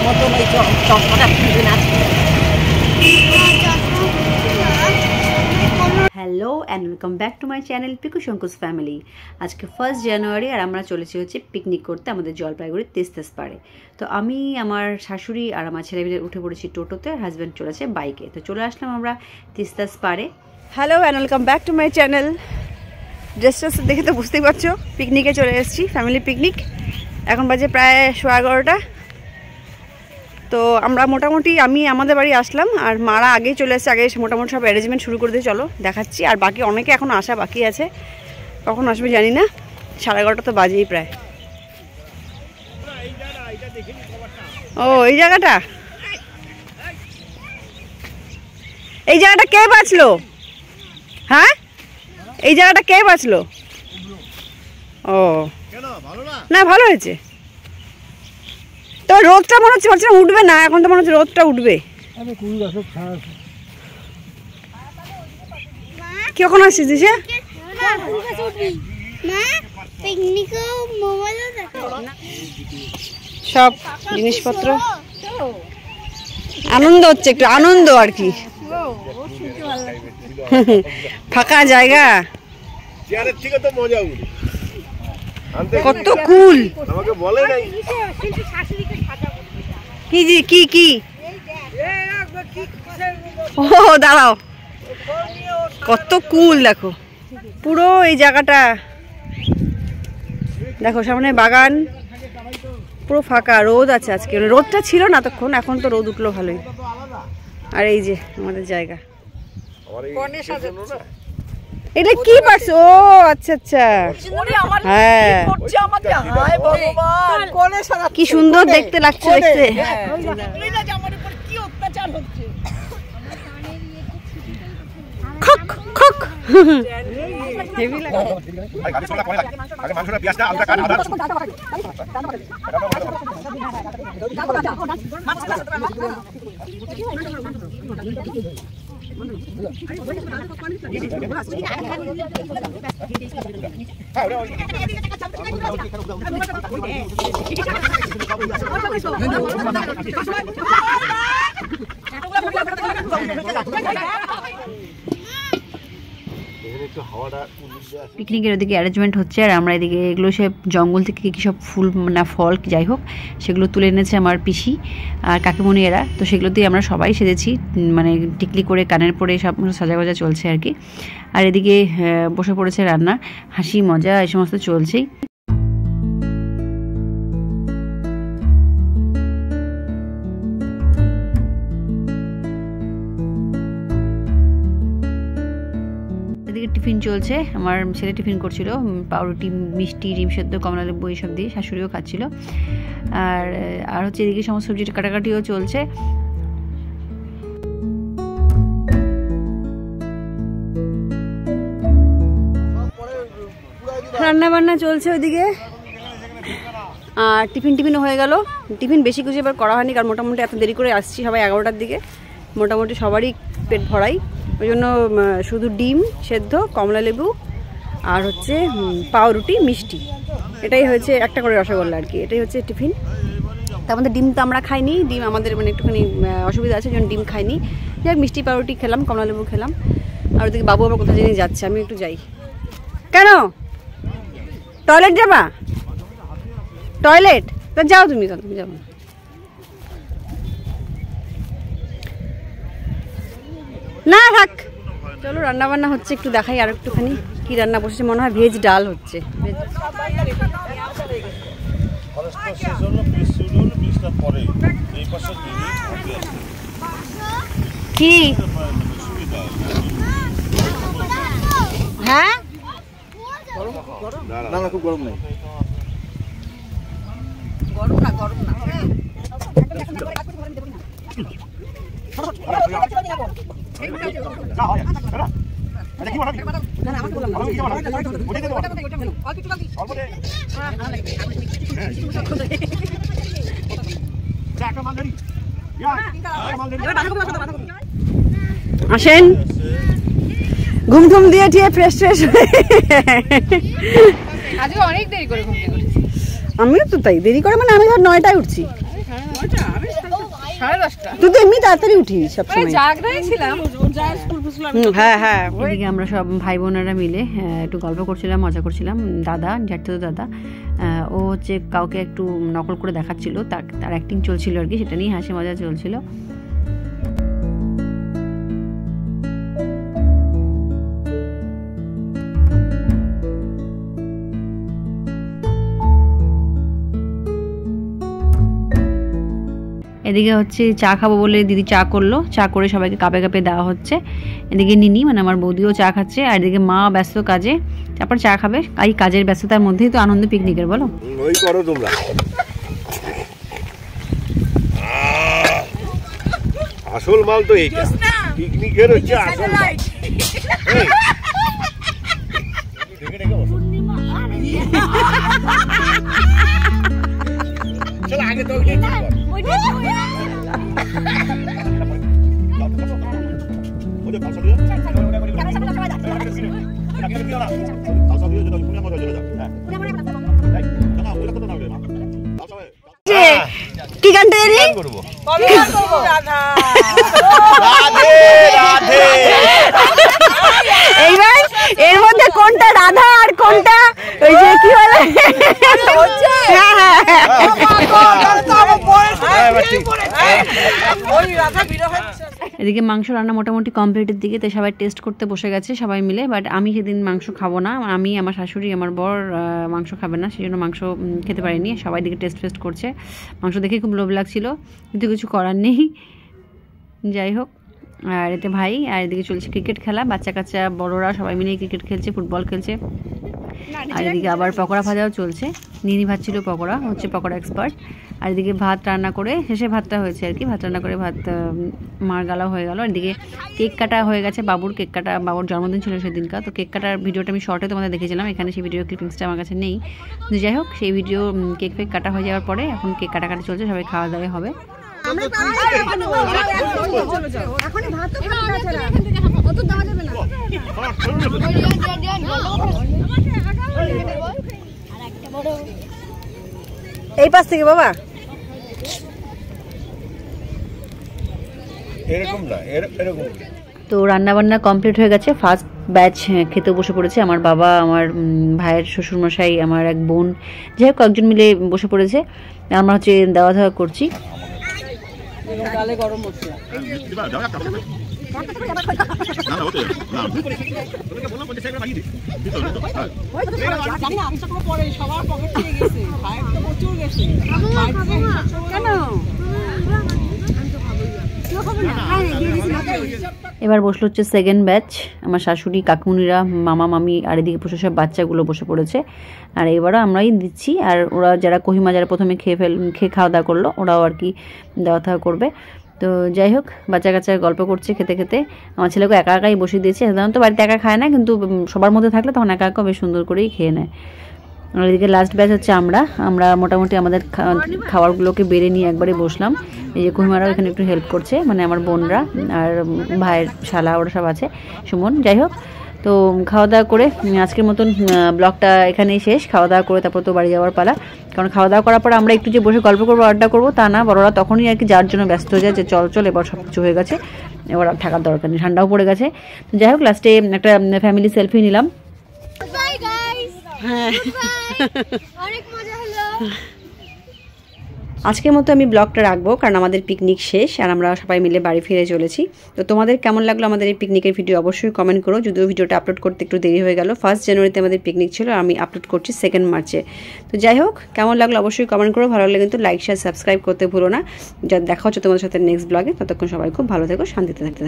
মতন ওই চশমাটা খুলবে না। Hello and welcome back to my channel Piku শঙ্কুস ফ্যামিলি। আজকে 1 জানুয়ারি আর আমরা চলেছি হচ্ছে পিকনিক করতে আমাদের জলপাইগুড়ির তিস্তাস পাড়ে। তো আমি আমার শাশুড়ি আর আমার ছেলে মিলে উঠে পড়েছি টোটোতে, আর হাজব্যান্ড চলেছে বাইকে। তো চলে আসলাম আমরা তিস্তাস পাড়ে। Hello and welcome back to my channel. ড্রেসটা দেখে তো বুঝতেই পারছো পিকনিকে চলে এসেছি, ফ্যামিলি পিকনিক। এখন বাজে প্রায় 11:30। তো আমরা মোটামুটি আমি আমাদের বাড়ি আসলাম, আর মারা আগেই চলে এসেছে, আগে মোটামুটি সব অ্যারেঞ্জমেন্ট শুরু করে দিয়ে চলো দেখাচ্ছি। আর বাকি অনেকে এখন আসা বাকি আছে, কখন আসবে জানি না, 11:30 তো বাজেই প্রায়। ও এই জায়গাটা, এই জায়গাটা কে বাঁচলো? হ্যাঁ এই জায়গাটা কে বাঁচলো? ও না ভালো হয়েছে। তো রোদটা মনে হচ্ছে ভাবছিলাম উঠবে না, এখন তো মনে হচ্ছে রোদটা উঠবে। কখন আসছিস দিশা? সব জিনিসপত্র আনন্দ হচ্ছে, একটু আনন্দ আর কি, ফাঁকা জায়গা, কত কুল। কি কি ও দাঁড়াও, কত কুল দেখো পুরো এই জায়গাটা। দেখো সামনে বাগান, পুরো ফাঁকা, রোদ আছে আজকে, রোদটা ছিল না তখন, এখন তো রোদ উঠলো ভালোই। আর এই যে আমাদের জায়গা, এটা কি পারছো? ও আচ্ছা আচ্ছা, হ্যাঁ কি সুন্দর দেখতে লাগছে, দেখতে পিকনিকের ওদিকে অ্যারেঞ্জমেন্ট হচ্ছে, আর আমরা এদিকে এগুলো সব জঙ্গল থেকে কী সব ফুল না ফল যাই হোক সেগুলো তুলে এনেছে আমার পিসি আর কাকিমণি এরা। তো সেগুলোতেই আমরা সবাই সেজেছি, মানে টিকলি করে কানের পরে সব সাজাগোজা চলছে আর কি। আর এদিকে বসে পড়েছে রান্না, হাসি মজা এই সমস্ত চলছেই। টিফিন চলছে, আমার ছেলে টিফিন করছিল, পাউরুটি, মিষ্টি, ডিম সেদ্ধ, কমলা লেবু এইসব দিয়ে, শাশুড়িও খাচ্ছিল। আর হচ্ছে এদিকে সমস্ত সবজিটা কাটাকাটিও চলছে। রান্না বান্না চলছে ওইদিকে, আর টিফিনও হয়ে গেল। টিফিন বেশি কিছু এবার করা হয়নি, কারণ মোটামুটি এত দেরি করে আসছি সবাই 11টার দিকে, মোটামুটি সবারই পেট ভরাই, ওই জন্য শুধু ডিম সেদ্ধ, কমলা লেবু আর হচ্ছে পাউরুটি, মিষ্টি, এটাই হয়েছে, একটা করে রসগোল্লা আর কি, এটাই হচ্ছে টিফিন। তার মধ্যে ডিম তো আমরা খাইনি, ডিম আমাদের মানে একটুখানি অসুবিধা আছে, যেমন ডিম খাইনি, যাই মিষ্টি পাউরুটি খেলাম, কমলা লেবু খেলাম। আর ওদিকে বাবু আবার কোথায় জানি যাচ্ছে, আমি একটু যাই। কেন টয়লেট যাবা? টয়লেট তা যাও, তুমি যাবো না, থাক। চলো রান্না বান্না হচ্ছে, একটু দেখাই আর একটুখানি কি রান্না বসেছে, মনে হয় ভেজ ডাল হচ্ছে। কি হ্যাঁ খুব গরম নেই, গরম না আসেন, ঘুম ঘুম দিয়ে ঠিয়ে ফ্রেশ ফ্রেশ আজকে অনেক দেরি করে ঘুম থেকে উঠেছি। আমিও তো তাই দেরি করে, মানে আমি ধর 9টায় উঠছি। তুই তো এমনি তাড়াতাড়ি উঠিস সবসময়। হ্যাঁ হ্যাঁ, এদিকে আমরা সব ভাই বোনেরা মিলে একটু গল্প করছিলাম, মজা করছিলাম। দাদা, জ্যাঠতো দাদা, ও হচ্ছে কাউকে একটু নকল করে দেখাচ্ছিল, তার অ্যাক্টিং চলছিল আর কি, সেটা নিয়ে হাসি মজা চলছিল। এদিকে হচ্ছে চা খাবো বলে দিদি চা করলো, চা করে সবাইকে কাপে কাপে দেওয়া হচ্ছে। এদিকে নিনি মানে আমার বৌদিও চা খাচ্ছে, আর এদিকে মা ব্যস্ত কাজে, তারপর চা খাবে। এই কাজের ব্যস্ততার মধ্যেই তো আনন্দ পিকনিকের, বলো? ওই করো তোমরা, আসল মাল তো এইটা, পিকনিকের হচ্ছে আসল মাল। চলো আগে তো কি গানটা এইবার এর মধ্যে কোনটা রাধা আর কোনটা ওই যে কি বলে, এদিকে মাংস রান্না মোটামুটি কমপ্লিটের দিকে, তো সবাই টেস্ট করতে বসে গেছে সবাই মিলে। বাট আমি সেদিন মাংস খাবো না, আমি, আমার শাশুড়ি, আমার বর মাংস খাবে না, সেই জন্য মাংস খেতে পারিনি। সবাই দিকে টেস্ট করছে, মাংস দেখে খুব লোভ লাগছিল, কিন্তু কিছু করার নেই। যাই হোক, আর এতে ভাই, আর এদিকে চলছে ক্রিকেট খেলা, বাচ্চা কাচ্চা বড়রা সবাই মিলে ক্রিকেট খেলছে, ফুটবল খেলছে। আর এদিকে আবার পকোড়া ভাজাও চলছে, নিনি ভাজছিল পকোড়া, হচ্ছে পকোড়া এক্সপার্ট। আর এদিকে ভাত রান্না করে, শেষে ভাতটা হয়েছে আর কি, ভাত রান্না করে ভাত মার গালা হয়ে গেল। এদিকে কেক কাটা হয়ে গেছে, বাবুর কেক কাটা, বাবুর জন্মদিন ছিল সেদিনকার, তো কেক কাটার ভিডিওটা আমি শর্টে তোমাদের দেখেছিলাম, এখানে সেই ভিডিও ক্লিপিংসটা আমার কাছে নেই। যাই হোক, সেই ভিডিও কেক ফেক কাটা হয়ে যাওয়ার পরে এখন কেক কাটাকাটি চলছে, সবাই খাওয়া দাওয়া হবে। এই পাশ থেকে বাবা, এরকম না, এরকম। তো রান্নাবান্না কমপ্লিট হয়ে গেছে, ফার্স্ট ব্যাচ খেতে বসে পড়েছে। আমার বাবা, আমার ভাইয়ের শ্বশুরমশাই, আমার এক বোন, যাই হোক কয়েকজন মিলে বসে পড়েছে। আমরা হচ্ছে দেওয়া ধাওয়া করছি। এবার বসলো হচ্ছে সেকেন্ড ব্যাচ, আমার শাশুড়ি, কাকুনিরা, মামা মামি, আর এদিকে বসে সব বাচ্চাগুলো বসে পড়েছে। আর এবারও আমরাই দিচ্ছি, আর ওরা যারা কহিমা যারা প্রথমে খেয়ে খাওয়া দাওয়া করলো, ওরাও আর কি দেওয়া থাওয়া করবে। তো যাই হোক, বাচ্চা কাচ্চা গল্প করছে খেতে খেতে। আমার ছেলেকে একা একাই বসিয়ে দিয়েছে, সাধারণত বাড়িতে একা খায় না, কিন্তু সবার মধ্যে থাকলে তখন একা একা বেশ সুন্দর করেই খেয়ে নেয়। আর এদিকে লাস্ট ব্যাচ হচ্ছে আমরা মোটামুটি আমাদের খাবারগুলোকে বেড়ে নিয়ে একবারে বসলাম। এই যে কহিমারাও এখানে একটু হেল্প করছে, মানে আমার বোনরা আর ভাইয়ের শালা ওরা সব আছে, সুমন। যাই হোক, তো খাওয়া দাওয়া করে আজকের মতন ব্লগটা এখানেই শেষ। খাওয়া দাওয়া করে তারপর তো বাড়ি যাওয়ার পালা, কারণ খাওয়া দাওয়া করার পর আমরা একটু যে বসে গল্প করবো, আড্ডা করবো তা না, বড়রা তখনই আর কি যার জন্য ব্যস্ত হয়ে যায় যে চল এবার সব কিছু হয়ে গেছে, এবার আর থাকার দরকার নেই, ঠান্ডাও পড়ে গেছে। যাই হোক, লাস্টে একটা ফ্যামিলি সেলফি নিলাম। হ্যাঁ, অনেক মজা হলো। আজকের মতো আমি ব্লগটা রাখবো, কারণ আমাদের পিকনিক শেষ আর আমরা সবাই মিলে বাড়ি ফিরে চলেছি। তো তোমাদের কেমন লাগলো আমাদের এই পিকনিকের ভিডিও অবশ্যই কমেন্ট করো। যদিও ভিডিওটা আপলোড করতে একটু দেরি হয়ে গেল, 1 জানুয়ারিতে আমাদের পিকনিক ছিল, আমি আপলোড করছি 2 মার্চে। তো যাই হোক, কেমন লাগলো অবশ্যই কমেন্ট করো, ভালো লাগলে কিন্তু লাইক শেয়ার সাবস্ক্রাইব করতে ভুলো না। যা দেখা হচ্ছে তোমাদের সাথে নেক্সট ব্লগে, ততক্ষণ সবাই খুব ভালো থেকো, শান্তিতে থাকতে।